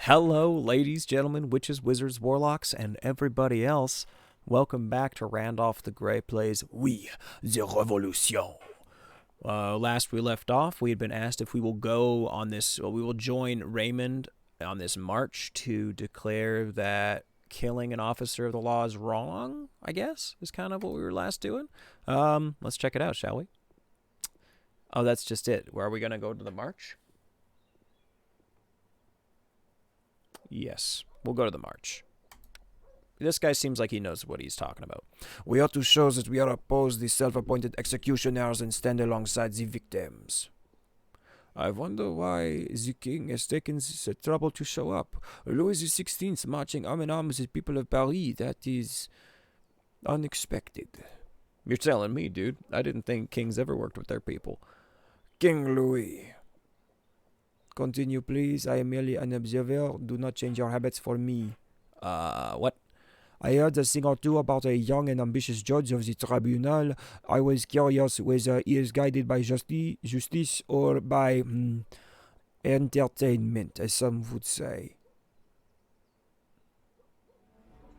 Hello, ladies, gentlemen, witches, wizards, warlocks, and everybody else. Welcome back to Randolph the Grey plays Oui, the Revolution. Last we left off, we had been asked if we will go on this, we will join Raymond on this march to declare that killing an officer of the law is wrong, I guess, is kind of what we were last doing. Let's check it out, shall we? Oh, that's just it. Where are we going to go to the march? Yes, we'll go to the march. This guy seems like he knows what he's talking about. We ought to show that we are opposed the self-appointed executioners and stand alongside the victims. I wonder why the king has taken the trouble to show up. Louis XVI marching arm in arm with the people of Paris, that is unexpected. You're telling me, dude. I didn't think kings ever worked with their people. King Louis. Continue, please. I am merely an observer. Do not change your habits for me. What? I heard a thing or two about a young and ambitious judge of the tribunal. I was curious whether he is guided by justice or by entertainment, as some would say.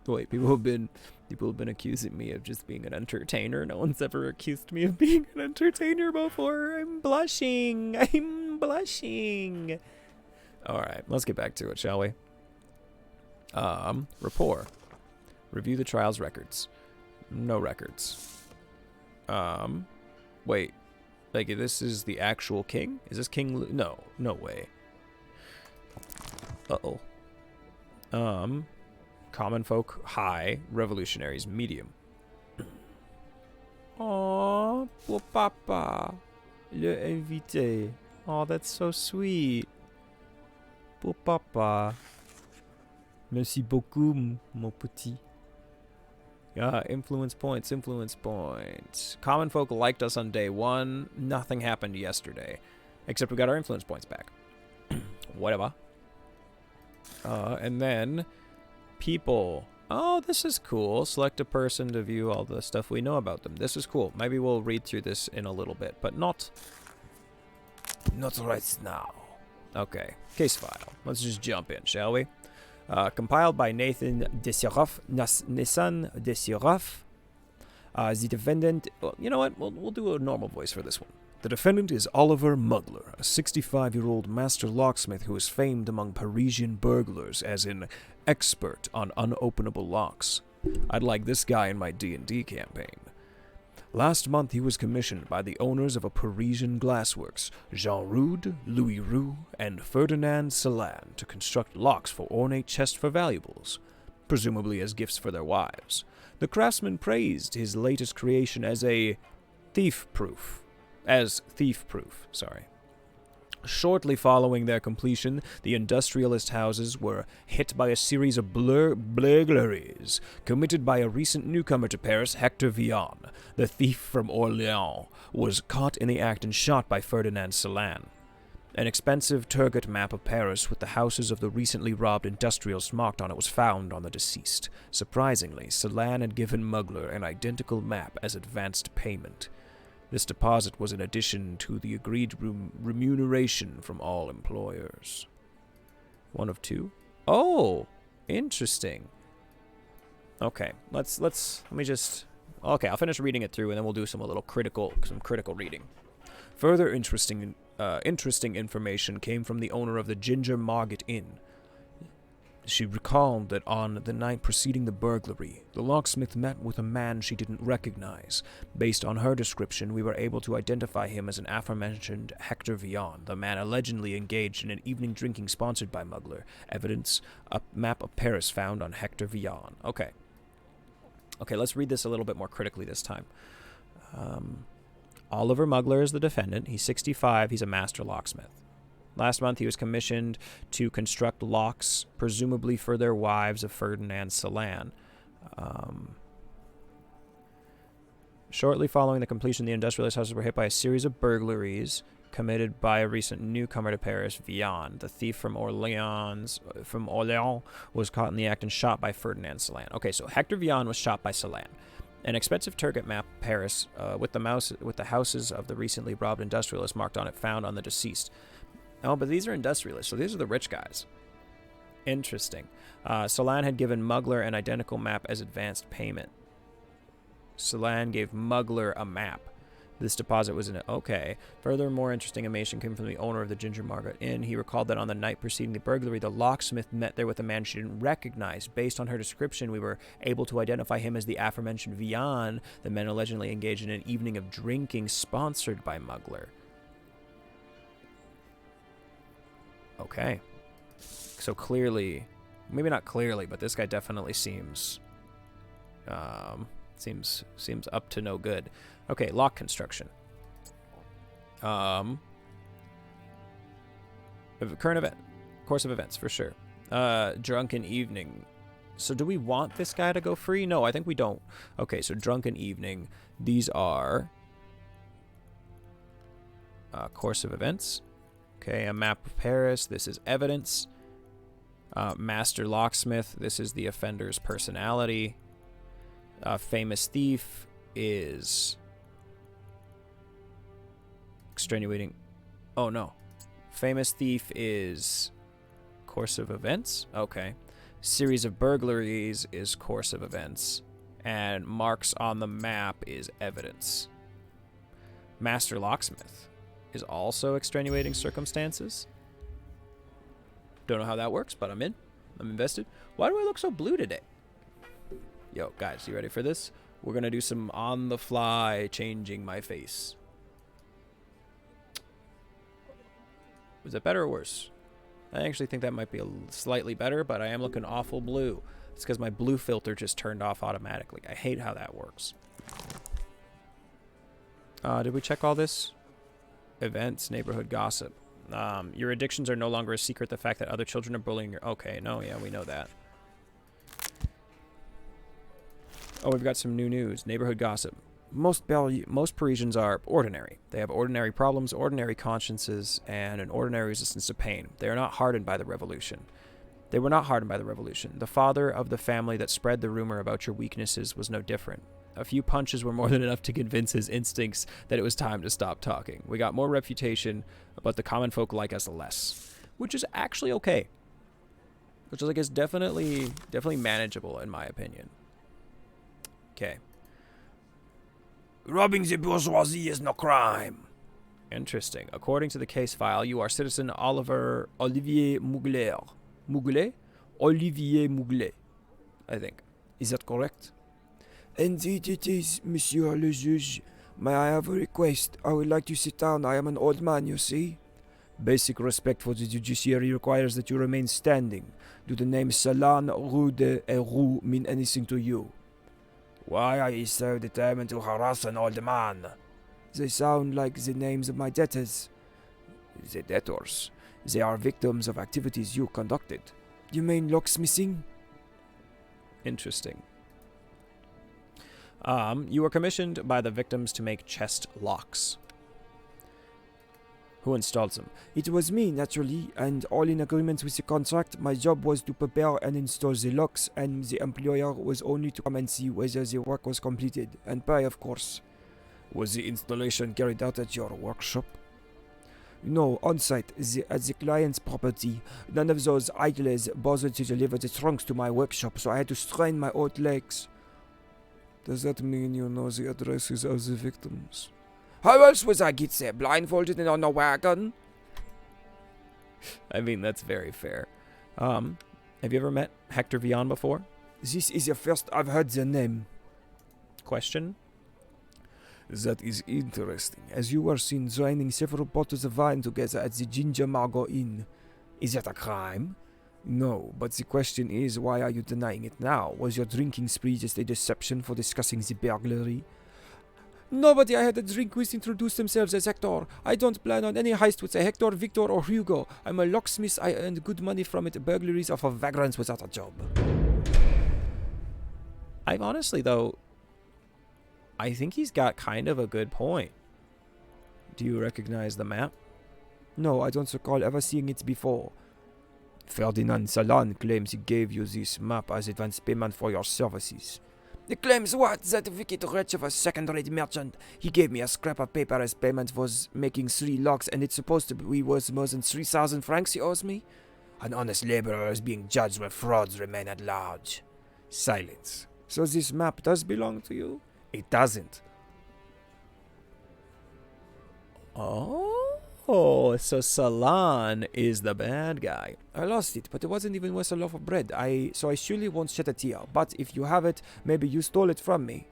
Wait, people have been accusing me of just being an entertainer. No one's ever accused me of being an entertainer before. I'm blushing. All right, let's get back to it, shall we? Rapport. Review the trial's records. No records. Wait. Like, this is the actual king? Is this King no way. Uh-oh. Common folk, high. Revolutionaries, medium. Oh, pour papa, le invité. Oh, that's so sweet. Pour papa. Merci beaucoup, mon petit. Influence points. Common folk liked us on day one. Nothing happened yesterday. Except we got our influence points back. Whatever. And then people. Oh, this is cool. Select a person to view all the stuff we know about them. This is cool. Maybe we'll read through this in a little bit, but not right now. Okay. Case file. Let's just jump in, shall we? Compiled by Nissan Desirov. The defendant... Well, you know what? We'll do a normal voice for this one. The defendant is Oliver Mugler, a 65-year-old master locksmith who is famed among Parisian burglars as an expert on unopenable locks. I'd like this guy in my D&D campaign. Last month he was commissioned by the owners of a Parisian glassworks, Jean Rude, Louis Roux, and Ferdinand Celan, to construct locks for ornate chests for valuables, presumably as gifts for their wives. The craftsman praised his latest creation as thief-proof. Shortly following their completion, the industrialist houses were hit by a series of burglaries committed by a recent newcomer to Paris, Hector Villon. The thief from Orléans was caught in the act and shot by Ferdinand Celan. An expensive Turgot map of Paris with the houses of the recently robbed industrialists marked on it was found on the deceased. Surprisingly, Celan had given Mugler an identical map as advanced payment. This deposit was in addition to the agreed remuneration from all employers. One of two? Oh, interesting. Okay, let me just... Okay, I'll finish reading it through, and then we'll do some critical reading. Further interesting information came from the owner of the Ginger Market Inn. She recalled that on the night preceding the burglary, the locksmith met with a man she didn't recognize. Based on her description, we were able to identify him as an aforementioned Hector Villon, the man allegedly engaged in an evening drinking sponsored by Mugler. Evidence, a map of Paris found on Hector Villon. Okay, let's read this a little bit more critically this time. Oliver Mugler is the defendant. He's 65. He's a master locksmith. Last month, he was commissioned to construct locks, presumably for their wives of Ferdinand Celan. Shortly following the completion, the industrialist houses were hit by a series of burglaries committed by a recent newcomer to Paris, Villon. The thief from Orléans was caught in the act and shot by Ferdinand Celan. Okay, so Hector Villon was shot by Celan. An expensive Turgot map of Paris with the houses of the recently robbed industrialists marked on it found on the deceased. Oh, but these are industrialists, so these are the rich guys. Interesting. Solan had given Mugler an identical map as advanced payment. Solan gave Mugler a map. This deposit was in it. Okay. Further, more interesting information came from the owner of the Ginger Margaret Inn. He recalled that on the night preceding the burglary, the locksmith met there with a man she didn't recognize. Based on her description, we were able to identify him as the aforementioned Vian. The men allegedly engaged in an evening of drinking sponsored by Mugler. Okay. So clearly, maybe not clearly, but this guy definitely seems up to no good. Okay, lock construction. Current event. Course of events, for sure. Drunken evening. So do we want this guy to go free? No, I think we don't. Okay, so drunken evening. These are course of events. Okay, a map of Paris. This is evidence. Master locksmith. This is the offender's personality. Famous thief is extenuating. Oh no. Famous thief is course of events. Okay. Series of burglaries is course of events. And marks on the map is evidence. Master locksmith is also extenuating circumstances. Don't know how that works, but I'm in. I'm invested. Why do I look so blue today? Yo, guys, you ready for this? We're going to do some on-the-fly changing my face. Was that better or worse? I actually think that might be slightly better, but I am looking awful blue. It's because my blue filter just turned off automatically. I hate how that works. Did we check all this? Events, neighborhood gossip. Your addictions are no longer a secret. The fact that other children are bullying your... Okay, no, yeah, we know that. Oh, we've got some new news. Neighborhood gossip. Most Parisians are ordinary. They have ordinary problems, ordinary consciences, and an ordinary resistance to pain. They are not hardened by the revolution. They were not hardened by the revolution. The father of the family that spread the rumor about your weaknesses was no different. A few punches were more than enough to convince his instincts that it was time to stop talking. We got more reputation, but the common folk like us less. Which is actually okay. Which is, like, is definitely manageable, in my opinion. Okay. Robbing the bourgeoisie is no crime. Interesting. According to the case file, you are citizen Olivier Mugler. Mugler? Olivier Mugler, I think. Is that correct? Indeed it is, Monsieur le Juge. May I have a request? I would like to sit down. I am an old man, you see. Basic respect for the judiciary requires that you remain standing. Do the names Salan, Rude, and Roux mean anything to you? Why are you so determined to harass an old man? They sound like the names of my debtors. The debtors? They are victims of activities you conducted. You mean locksmithing? Interesting. You were commissioned by the victims to make chest locks. Who installed them? It was me, naturally, and all in agreement with the contract. My job was to prepare and install the locks, and the employer was only to come and see whether the work was completed, and pay, of course. Was the installation carried out at your workshop? No, on site, at the client's property. None of those idlers bothered to deliver the trunks to my workshop, so I had to strain my old legs. Does that mean you know the addresses of the victims? How else was I get there, blindfolded and on a wagon? I mean, that's very fair. Have you ever met Hector Vian before? This is the first I've heard the name. Question? That is interesting, as you were seen draining several bottles of wine together at the Ginger Margot Inn. Is that a crime? No, but the question is, why are you denying it now? Was your drinking spree just a deception for discussing the burglary? Nobody I had a drink with introduced themselves as Hector. I don't plan on any heist with a Hector, Victor, or Hugo. I'm a locksmith. I earned good money from it. Burglaries are for vagrants without a job. I'm honestly, though, I think he's got kind of a good point. Do you recognize the map? No, I don't recall ever seeing it before. Ferdinand Salan claims he gave you this map as advance payment for your services. He claims what? That wicked wretch of a second-rate merchant. He gave me a scrap of paper as payment for making 3 locks, and it's supposed to be worth more than 3,000 francs he owes me? An honest laborer is being judged where frauds remain at large. Silence. So this map does belong to you? It doesn't. Oh, so Salon is the bad guy. I lost it, but it wasn't even worth a loaf of bread. So I surely won't shed a tear. But if you have it, maybe you stole it from me.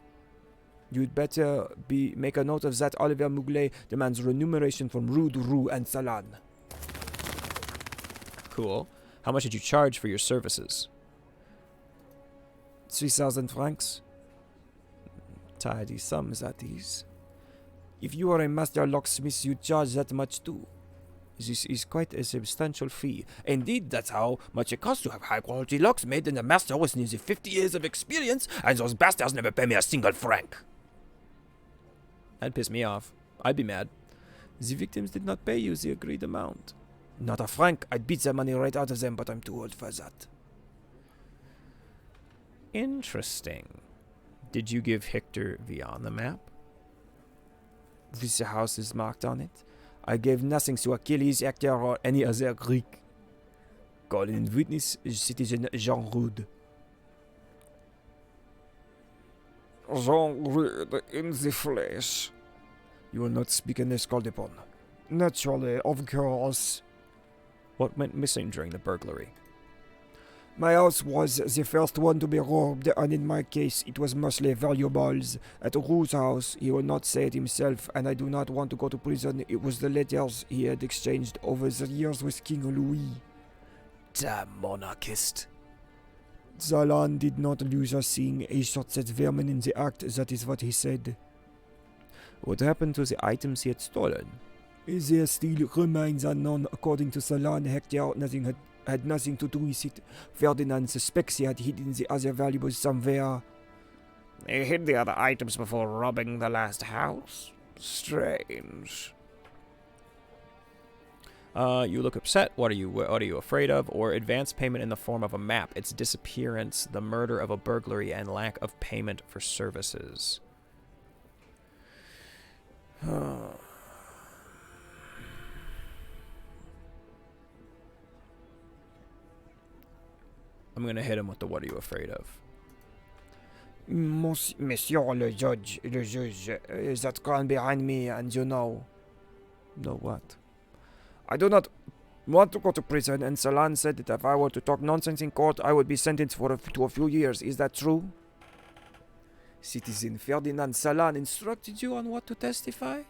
You'd better make a note of that. Oliver Muglet demands remuneration from Rude, Roux, and Salon. Cool. How much did you charge for your services? 3,000 francs. Tidy sums, that is. If you are a master locksmith, you charge that much too. This is quite a substantial fee. Indeed, that's how much it costs to have high-quality locks made in a master with nearly 50 years of experience, and those bastards never pay me a single franc. That'd piss me off. I'd be mad. The victims did not pay you the agreed amount. Not a franc. I'd beat the money right out of them, but I'm too old for that. Interesting. Did you give Hector Vian the map? This house is marked on it. I gave nothing to Achilles, Hector, or any other Greek. Call in witness citizen Jean Rude. Jean Rude in the flesh. You will not speak unless called upon. Naturally, of course. What went missing during the burglary? My house was the first one to be robbed, and in my case, it was mostly valuables. At Roux's house, he will not say it himself, and I do not want to go to prison. It was the letters he had exchanged over the years with King Louis. Damn monarchist. Zalan did not lose a thing. He shot that vermin in the act, that is what he said. What happened to the items he had stolen? There still remains unknown. According to Zalan, Hector had nothing to do with it. Ferdinand suspects he had hidden the other valuables somewhere. He hid the other items before robbing the last house? Strange. You look upset. What are you afraid of? Or advance payment in the form of a map, its disappearance, the murder of a burglary, and lack of payment for services. I'm gonna hit him with the what are you afraid of? Monsieur le juge, that gun behind me, and you know. Know what? I do not want to go to prison, and Salan said that if I were to talk nonsense in court, I would be sentenced to a few years. Is that true? Citizen Ferdinand Salan instructed you on what to testify?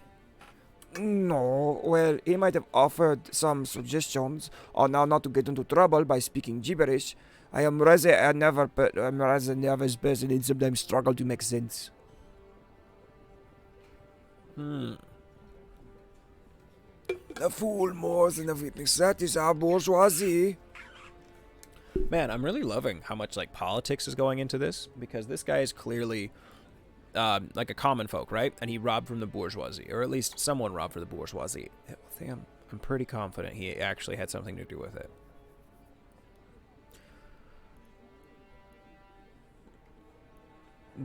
No, well, he might have offered some suggestions on how not to get into trouble by speaking gibberish. I am rather a nervous person and sometimes struggle to make sense. A fool more than a witness. That is our bourgeoisie. Man, I'm really loving how much like politics is going into this, because this guy is clearly like a common folk, right? And he robbed from the bourgeoisie, or at least someone robbed from the bourgeoisie. I think I'm pretty confident he actually had something to do with it.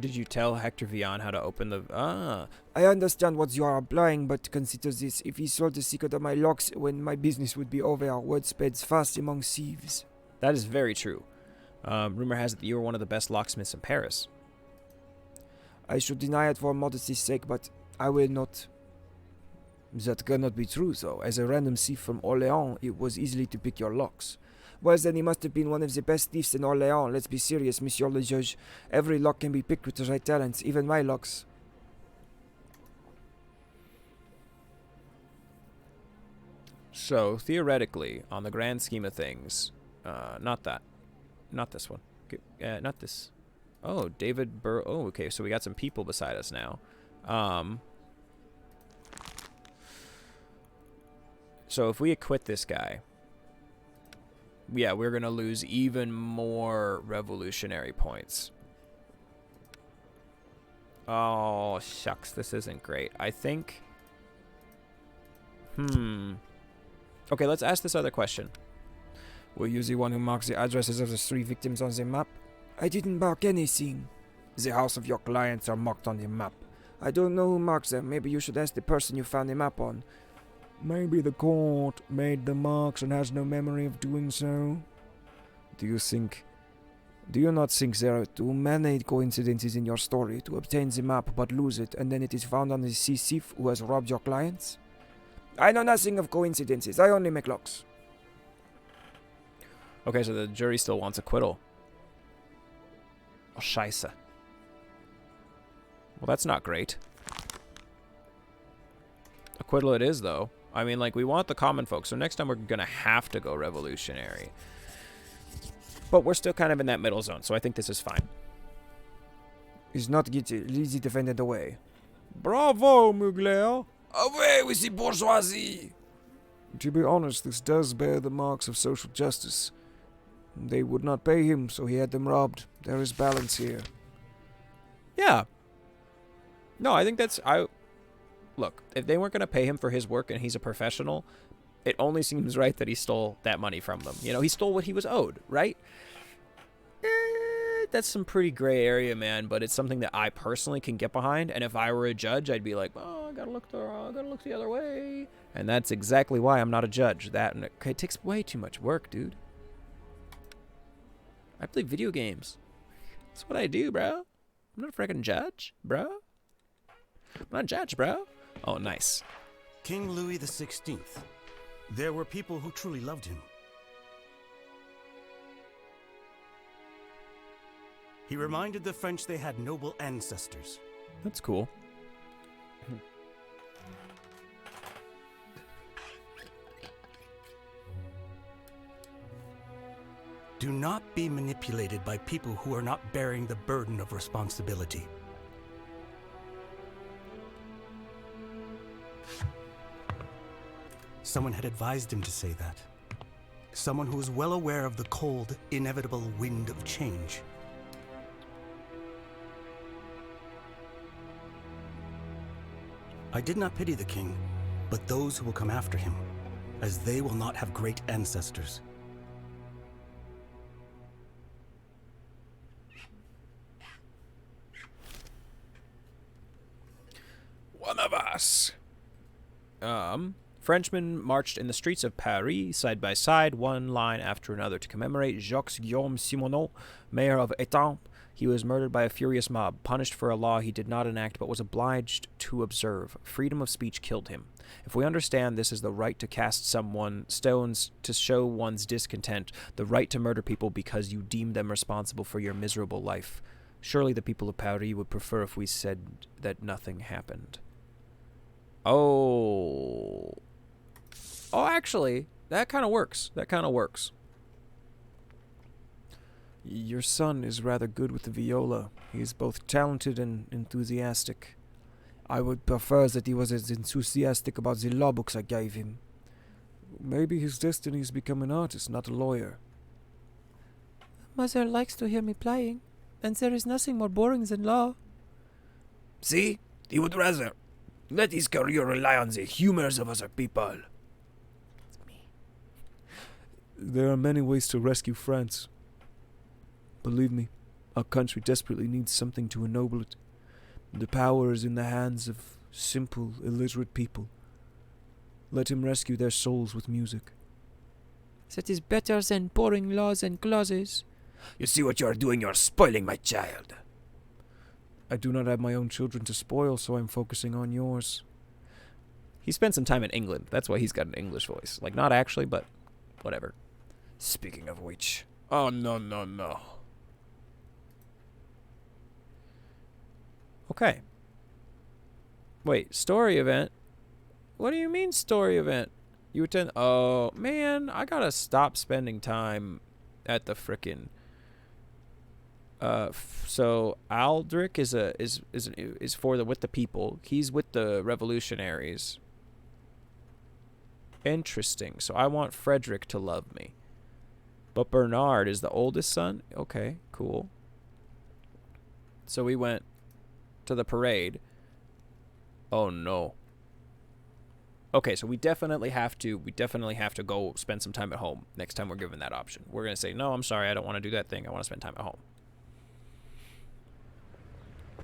Did you tell Hector Vian how to open the... I understand what you are implying, but consider this. If he sold the secret of my locks, when my business would be over, word spreads fast among thieves. That is very true. Rumor has it that you were one of the best locksmiths in Paris. I should deny it for modesty's sake, but I will not. That cannot be true, though. As a random thief from Orléans, it was easy to pick your locks. Well, then he must have been one of the best thieves in Orléans. Let's be serious, Monsieur le Juge. Every lock can be picked with the right talents, even my locks. So, theoretically, on the grand scheme of things, not that. Not this one. Not this. Oh, David Burr. Oh, okay, so we got some people beside us now. So if we acquit this guy, yeah, we're going to lose even more revolutionary points. Oh, shucks, this isn't great. I think... Okay, let's ask this other question. Were you the one who marks the addresses of the 3 victims on the map? I didn't mark anything. The house of your clients are marked on the map. I don't know who marks them. Maybe you should ask the person you found the map on. Maybe the court made the marks and has no memory of doing so. Do you not think there are too many coincidences in your story to obtain the map but lose it, and then it is found on the thief who has robbed your clients? I know nothing of coincidences. I only make locks. Okay, so the jury still wants acquittal. Oh, scheiße. Well, that's not great. Acquittal it is, though. I mean, like, we want the common folks, so next time we're gonna have to go revolutionary. But we're still kind of in that middle zone, so I think this is fine. Is not easy defended away. Bravo, Mugler! Away with the bourgeoisie! To be honest, this does bear the marks of social justice. They would not pay him, so he had them robbed. There is balance here. Yeah. No, I think that's... Look, if they weren't going to pay him for his work and he's a professional, it only seems right that he stole that money from them. You know, he stole what he was owed, right? That's some pretty gray area, man, but it's something that I personally can get behind, and if I were a judge, I'd be like, oh, I gotta look the other way. And that's exactly why I'm not a judge. It takes way too much work, dude. I play video games. That's what I do, bro. I'm not a freaking judge, bro. I'm not a judge, bro. Oh, nice. King Louis XVI. There were people who truly loved him. He reminded the French they had noble ancestors. That's cool. Do not be manipulated by people who are not bearing the burden of responsibility. Someone had advised him to say that. Someone who was well aware of the cold, inevitable wind of change. I did not pity the king, but those who will come after him, as they will not have great ancestors. One of us. Frenchmen marched in the streets of Paris, side by side, one line after another, to commemorate Jacques-Guillaume Simonot, mayor of Étampes. He was murdered by a furious mob, punished for a law he did not enact but was obliged to observe. Freedom of speech killed him. If we understand this as the right to cast someone stones to show one's discontent, the right to murder people because you deem them responsible for your miserable life, surely the people of Paris would prefer if we said that nothing happened. Oh, actually, that kind of works. That kind of works. Your son is rather good with the viola. He is both talented and enthusiastic. I would prefer that he was as enthusiastic about the law books I gave him. Maybe his destiny is become an artist, not a lawyer. Mother likes to hear me playing, and there is nothing more boring than law. See? He would rather let his career rely on the humors of other people. It's me. There are many ways to rescue France. Believe me, our country desperately needs something to ennoble it. The power is in the hands of simple, illiterate people. Let him rescue their souls with music. That is better than boring laws and clauses. You see what you are doing? You are spoiling my child. I do not have my own children to spoil, so I'm focusing on yours. He spent some time in England. That's why he's got an English voice. Like, not actually, but whatever. Speaking of which... Oh, no. Okay. Wait, story event? What do you mean story event? You attend... Oh, man, I gotta stop spending time at the frickin'... So Aldrich is for with the people. He's with the revolutionaries. Interesting. So I want Frederick to love me. But Bernard is the oldest son? Okay, cool. So we went to the parade. Oh no. Okay, so we definitely have to go spend some time at home next time we're given that option. We're going to say, "No, I'm sorry, I don't want to do that thing. I want to spend time at home."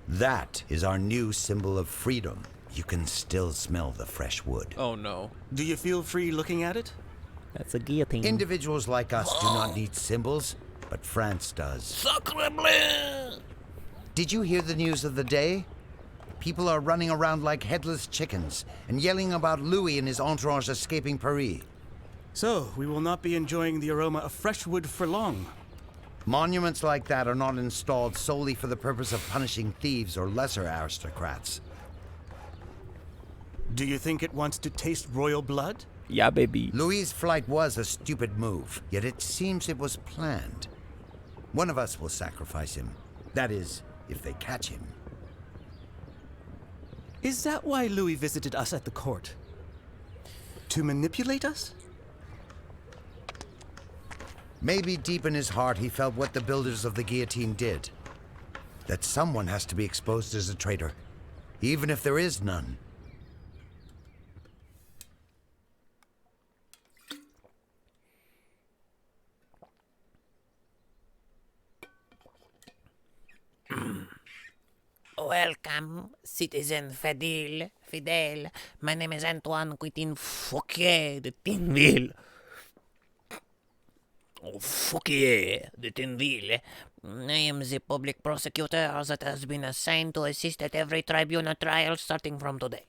That is our new symbol of freedom. You can still smell the fresh wood. Oh no. Do you feel free looking at it? That's a guillotine. Individuals like us do not need symbols, but France does. Sacre bleu! Did you hear the news of the day? People are running around like headless chickens and yelling about Louis and his entourage escaping Paris. So, we will not be enjoying the aroma of fresh wood for long. Monuments like that are not installed solely for the purpose of punishing thieves or lesser aristocrats. Do you think it wants to taste royal blood? Yeah, baby. Louis's flight was a stupid move, yet it seems it was planned. One of us will sacrifice him. That is, if they catch him. Is that why Louis visited us at the court? To manipulate us? Maybe deep in his heart he felt what the builders of the guillotine did. That someone has to be exposed as a traitor, even if there is none. Welcome, citizen Fidel. My name is Antoine Quitin Fouquier de Tinville. Oh, Fouquier de Tinville. I am the public prosecutor that has been assigned to assist at every tribunal trial starting from today.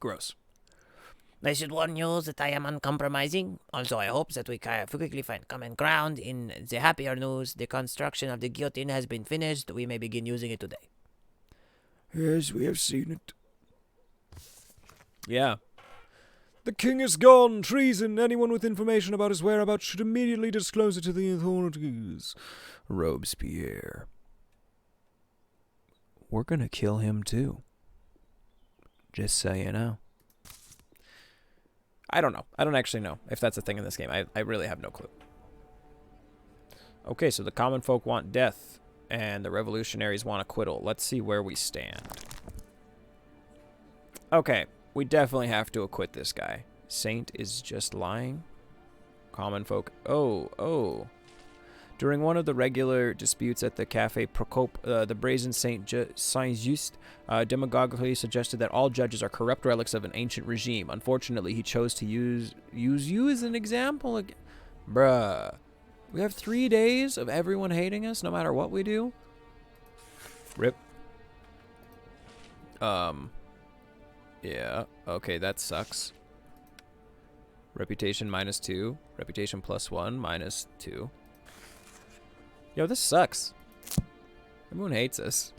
Gross. I should warn you that I am uncompromising, although I hope that we can quickly find common ground. In the happier news, the construction of the guillotine has been finished. We may begin using it today. Yes, we have seen it. Yeah. The king is gone. Treason. Anyone with information about his whereabouts should immediately disclose it to the authorities. Robespierre. We're gonna kill him too. Just so you know. I don't know. I don't actually know if that's a thing in this game. I really have no clue. Okay, so the common folk want death, and the revolutionaries want acquittal. Let's see where we stand. Okay, we definitely have to acquit this guy. Saint is just lying. Common folk. Oh. During one of the regular disputes at the Café Procope, the brazen Saint-Just demagogically suggested that all judges are corrupt relics of an ancient regime. Unfortunately, he chose to use you as an example. Bruh. We have 3 days of everyone hating us no matter what we do. Rip. Yeah. Okay, that sucks. Reputation -2. Reputation +1, -2. Yo, this sucks. Everyone hates us.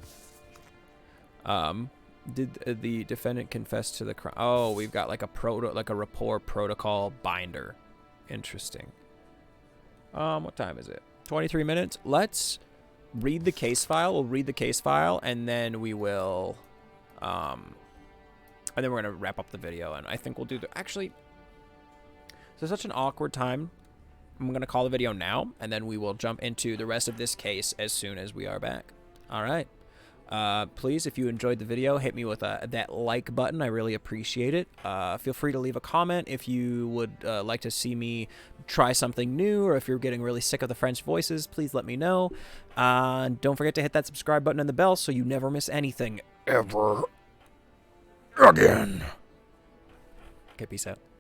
Did the defendant confess to the crime? Oh, we've got like a rapport protocol binder. Interesting. What time is it? 23 minutes. Let's read the case file. We'll read the case file, and then we will, and then we're gonna wrap up the video. And I think we'll do the actually. It's such an awkward time. I'm going to call the video now, and then we will jump into the rest of this case as soon as we are back. All right. Please, if you enjoyed the video, hit me with that like button. I really appreciate it. Feel free to leave a comment if you would like to see me try something new, or if you're getting really sick of the French voices, please let me know. Don't forget to hit that subscribe button and the bell so you never miss anything ever again. Okay, peace out.